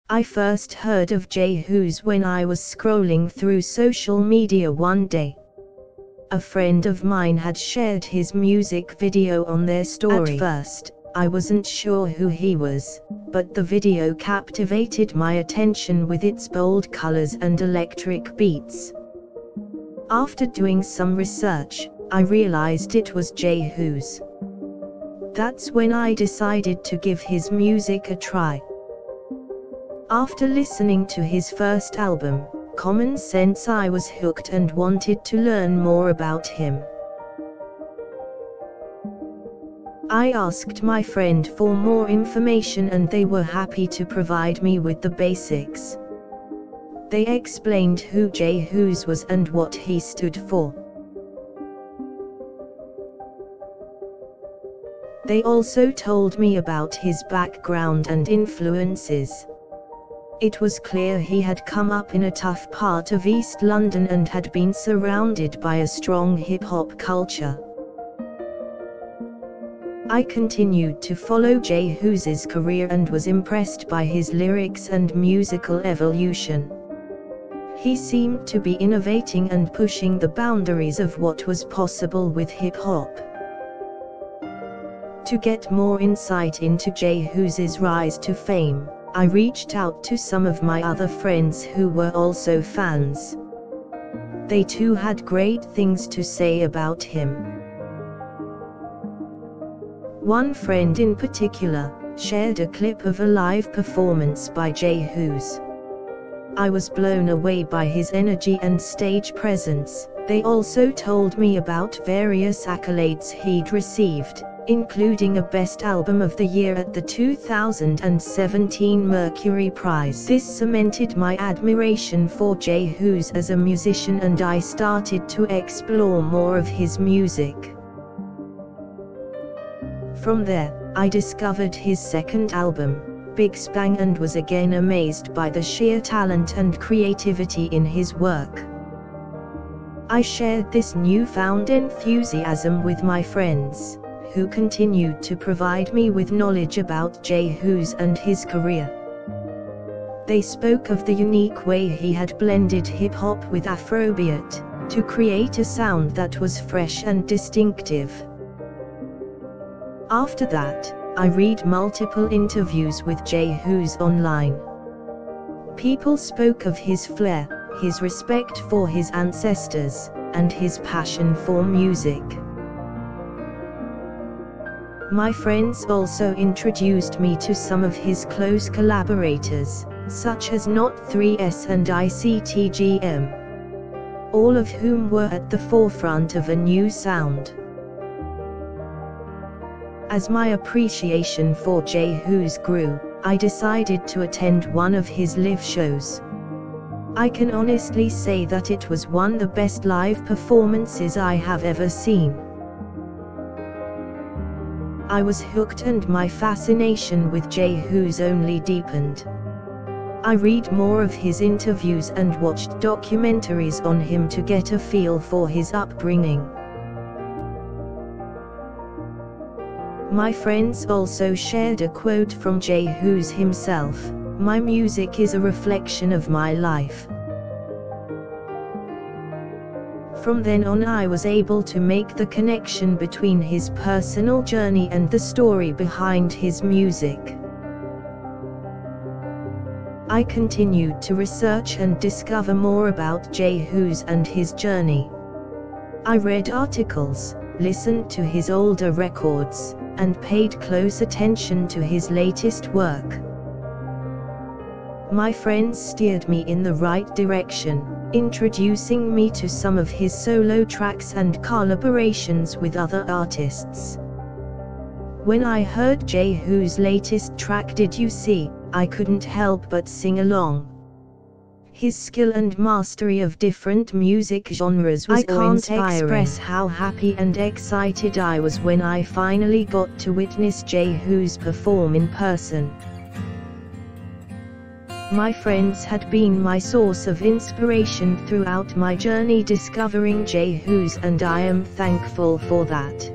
I first heard of J Hus when I was scrolling through social media one day. A friend of mine had shared his music video on their story. At first, I wasn't sure who he was, but the video captivated my attention with its bold colors and electric beats. After doing some research, I realized it was J Hus. That's when I decided to give his music a try. After listening to his first album, Common Sense, I was hooked and wanted to learn more about him. I asked my friend for more information and they were happy to provide me with the basics. They explained who J Hus was and what he stood for. They also told me about his background and influences. It was clear he had come up in a tough part of East London and had been surrounded by a strong hip-hop culture. I continued to follow J Hus's career and was impressed by his lyrics and musical evolution. He seemed to be innovating and pushing the boundaries of what was possible with hip-hop. To get more insight into J Hus's rise to fame, I reached out to some of my other friends who were also fans. They too had great things to say about him. One friend in particular shared a clip of a live performance by J Hus. I was blown away by his energy and stage presence. They also told me about various accolades he'd received, including a Best Album of the Year at the 2017 Mercury Prize. This cemented my admiration for J Hus as a musician and I started to explore more of his music. From there, I discovered his second album, Big Spang, and was again amazed by the sheer talent and creativity in his work. I shared this newfound enthusiasm with my friends, who continued to provide me with knowledge about J Hus and his career. They spoke of the unique way he had blended hip-hop with Afrobeat, to create a sound that was fresh and distinctive. After that, I read multiple interviews with J Hus online. People spoke of his flair, his respect for his ancestors, and his passion for music. My friends also introduced me to some of his close collaborators, such as Not3s and ICTGM, all of whom were at the forefront of a new sound. As my appreciation for J Hus grew, I decided to attend one of his live shows. I can honestly say that it was one of the best live performances I have ever seen. I was hooked and my fascination with J Hus only deepened. I read more of his interviews and watched documentaries on him to get a feel for his upbringing. My friends also shared a quote from J Hus himself: "My music is a reflection of my life." From then on I was able to make the connection between his personal journey and the story behind his music. I continued to research and discover more about J Hus and his journey. I read articles, listened to his older records, and paid close attention to his latest work. My friends steered me in the right direction, introducing me to some of his solo tracks and collaborations with other artists. When I heard J Hus' latest track Did You See, I couldn't help but sing along. His skill and mastery of different music genres was awe-inspiring. I can't express how happy and excited I was when I finally got to witness J Hus perform in person. My friends had been my source of inspiration throughout my journey discovering J Hus, and I am thankful for that.